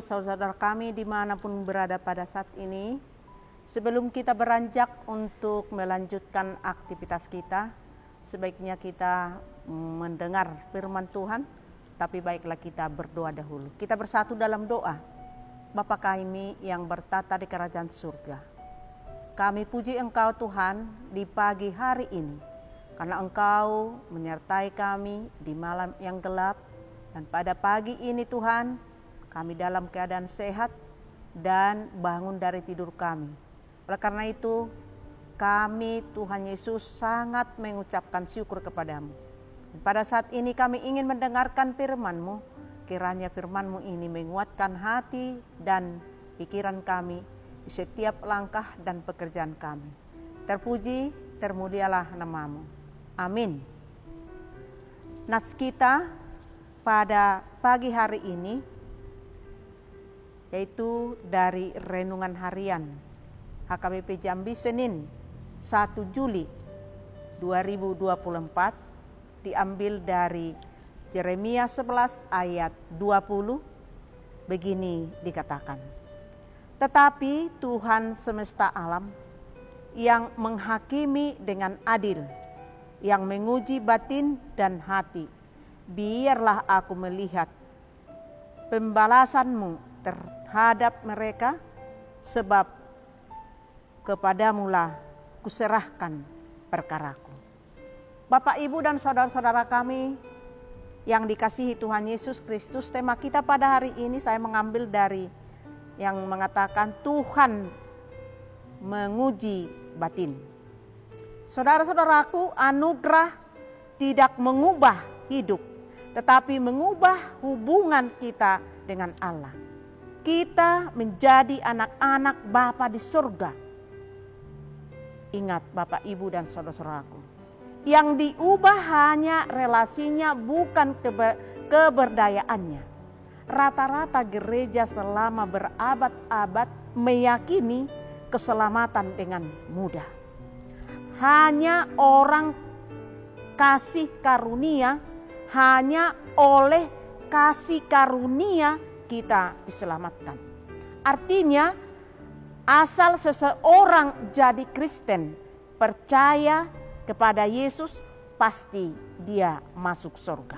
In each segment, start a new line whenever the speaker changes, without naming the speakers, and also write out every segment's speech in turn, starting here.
saudara kami dimanapun berada pada saat ini, sebelum kita beranjak untuk melanjutkan aktivitas kita, sebaiknya kita mendengar firman Tuhan, tapi baiklah kita berdoa dahulu. Kita bersatu dalam doa. Bapa kami yang bertata di kerajaan surga, kami puji Engkau Tuhan di pagi hari ini, karena Engkau menyertai kami di malam yang gelap, dan pada pagi ini Tuhan, kami dalam keadaan sehat dan bangun dari tidur kami. Oleh karena itu, kami Tuhan Yesus sangat mengucapkan syukur kepadamu. Pada saat ini kami ingin mendengarkan firman-Mu, kiranya firman-Mu ini menguatkan hati dan pikiran kami di setiap langkah dan pekerjaan kami. Terpuji, termulialah nama-Mu. Amin. Nas kita pada pagi hari ini yaitu dari Renungan Harian HKBP Jambi Senin 1 Juli 2024, diambil dari Yeremia 11 ayat 20. Begini dikatakan, tetapi Tuhan semesta alam yang menghakimi dengan adil, yang menguji batin dan hati, biarlah aku melihat pembalasan-Mu terhadap mereka, sebab kepadamulah kuserahkan perkaraku. Bapak, Ibu, dan saudara-saudara kami yang dikasihi Tuhan Yesus Kristus, tema kita pada hari ini saya mengambil dari yang mengatakan Tuhan menguji batin. Saudara-saudaraku, anugerah tidak mengubah hidup, tetapi mengubah hubungan kita dengan Allah. Kita menjadi anak-anak Bapa di surga. Ingat Bapak, Ibu, dan saudara-saudaraku, yang diubah hanya relasinya, bukan keberdayaannya. Rata-rata gereja selama berabad-abad meyakini keselamatan dengan mudah. Hanya orang kasih karunia, hanya oleh kasih karunia kita diselamatkan. Artinya, asal seseorang jadi Kristen, percaya kepada Yesus, pasti dia masuk surga.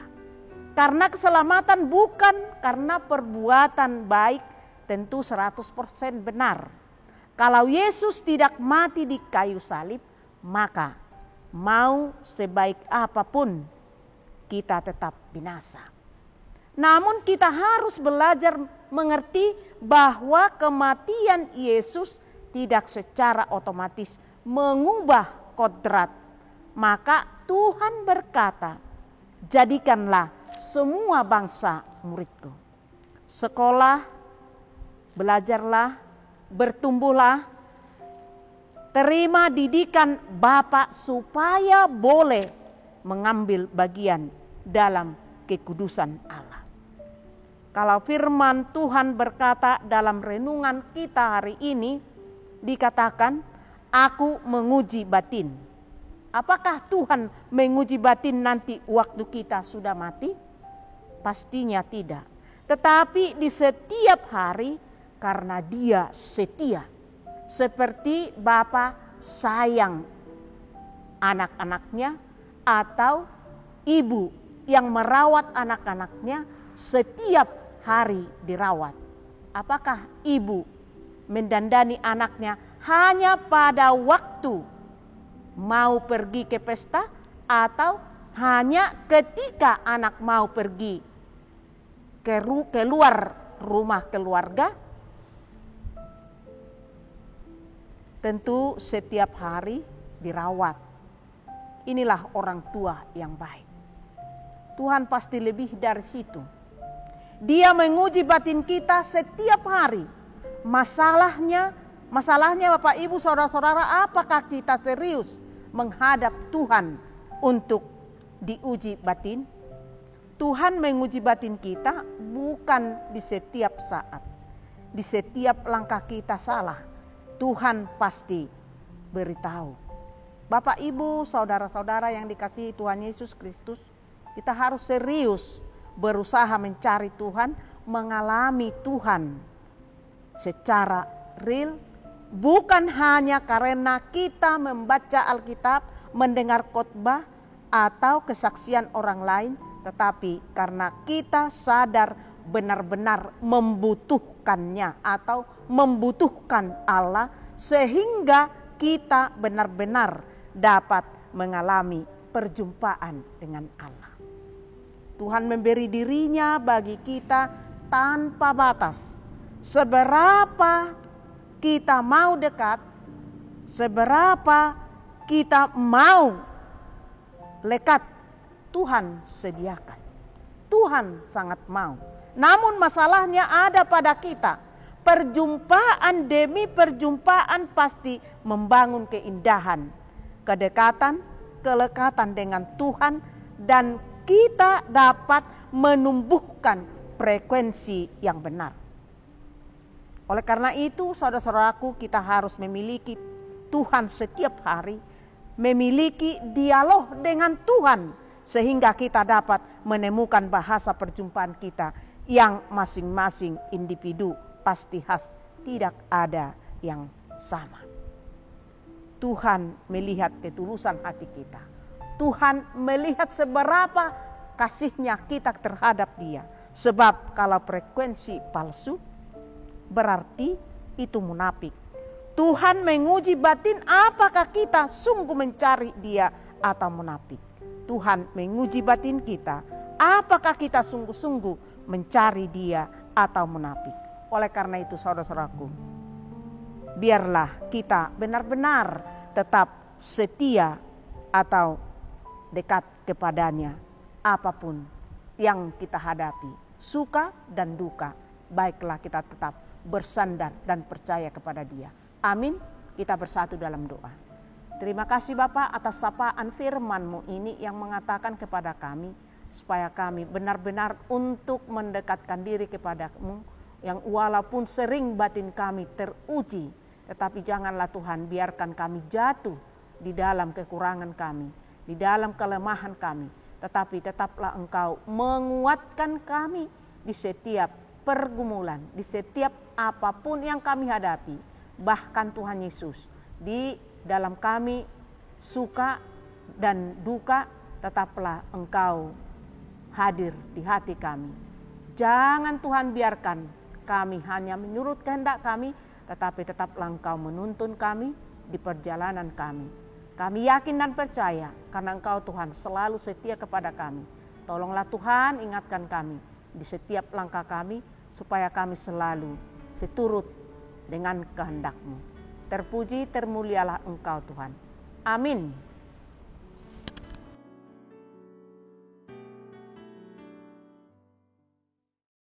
Karena keselamatan bukan karena perbuatan baik, tentu 100% benar. Kalau Yesus tidak mati di kayu salib, maka mau sebaik apapun kita tetap binasa. Namun kita harus belajar mengerti bahwa kematian Yesus tidak secara otomatis mengubah kodrat. Maka Tuhan berkata, jadikanlah semua bangsa muridku. Sekolah, belajarlah, bertumbuhlah, terima didikan Bapa supaya boleh mengambil bagian dalam kekudusan Allah. Kalau firman Tuhan berkata dalam renungan kita hari ini, dikatakan, aku menguji batin. Apakah Tuhan menguji batin nanti waktu kita sudah mati? Pastinya tidak. Tetapi di setiap hari, karena Dia setia. Seperti Bapa sayang anak-anaknya, atau ibu yang merawat anak-anaknya setiap hari dirawat. Apakah ibu mendandani anaknya hanya pada waktu mau pergi ke pesta, atau hanya ketika anak mau pergi keluar rumah keluarga? Tentu setiap hari dirawat. Inilah orang tua yang baik. Tuhan pasti lebih dari situ. Dia menguji batin kita setiap hari. Masalahnya Bapak, Ibu, saudara-saudara, apakah kita serius menghadap Tuhan untuk diuji batin? Tuhan menguji batin kita bukan di setiap saat. Di setiap langkah kita salah, Tuhan pasti beritahu. Bapak, Ibu, saudara-saudara yang dikasihi Tuhan Yesus Kristus, kita harus serius berusaha mencari Tuhan mengalami Tuhan secara real, bukan hanya karena kita membaca Alkitab, mendengar khotbah, atau kesaksian orang lain, tetapi karena kita sadar benar-benar membutuhkannya atau membutuhkan Allah, sehingga kita benar-benar dapat mengalami perjumpaan dengan Allah. Tuhan memberi dirinya bagi kita tanpa batas. Seberapa kita mau dekat, seberapa kita mau lekat, Tuhan sediakan. Tuhan sangat mau. Namun masalahnya ada pada kita. Perjumpaan demi perjumpaan pasti membangun keindahan, kedekatan, kelekatan dengan Tuhan, dan kita dapat menumbuhkan frekuensi yang benar. Oleh karena itu, saudara-saudaraku, kita harus memiliki Tuhan setiap hari, memiliki dialog dengan Tuhan, sehingga kita dapat menemukan bahasa perjumpaan kita yang masing-masing individu pasti khas, tidak ada yang sama. Tuhan melihat ketulusan hati kita. Tuhan melihat seberapa kasihnya kita terhadap Dia. Sebab kalau frekuensi palsu, berarti itu munafik. Tuhan menguji batin apakah kita sungguh mencari Dia atau munafik. Tuhan menguji batin kita, apakah kita sungguh-sungguh mencari Dia atau munafik. Oleh karena itu, saudara-saudaraku, biarlah kita benar-benar tetap setia atau dekat kepadanya apapun yang kita hadapi, suka dan duka, baiklah kita tetap bersandar dan percaya kepada Dia. Amin. Kita bersatu dalam doa. Terima kasih Bapa atas sapaan firman-Mu ini yang mengatakan kepada kami, supaya kami benar-benar untuk mendekatkan diri kepada-Mu, yang walaupun sering batin kami teruji, tetapi janganlah Tuhan biarkan kami jatuh di dalam kekurangan kami, di dalam kelemahan kami, tetapi tetaplah Engkau menguatkan kami di setiap pergumulan, di setiap apapun yang kami hadapi. Bahkan Tuhan Yesus, di dalam kami suka dan duka, tetaplah Engkau hadir di hati kami. Jangan Tuhan biarkan kami hanya menurut kehendak kami, tetapi tetaplah Engkau menuntun kami di perjalanan kami. Kami yakin dan percaya karena Engkau Tuhan selalu setia kepada kami. Tolonglah Tuhan ingatkan kami di setiap langkah kami, supaya kami selalu seturut dengan kehendak-Mu. Terpuji termulialah Engkau Tuhan. Amin.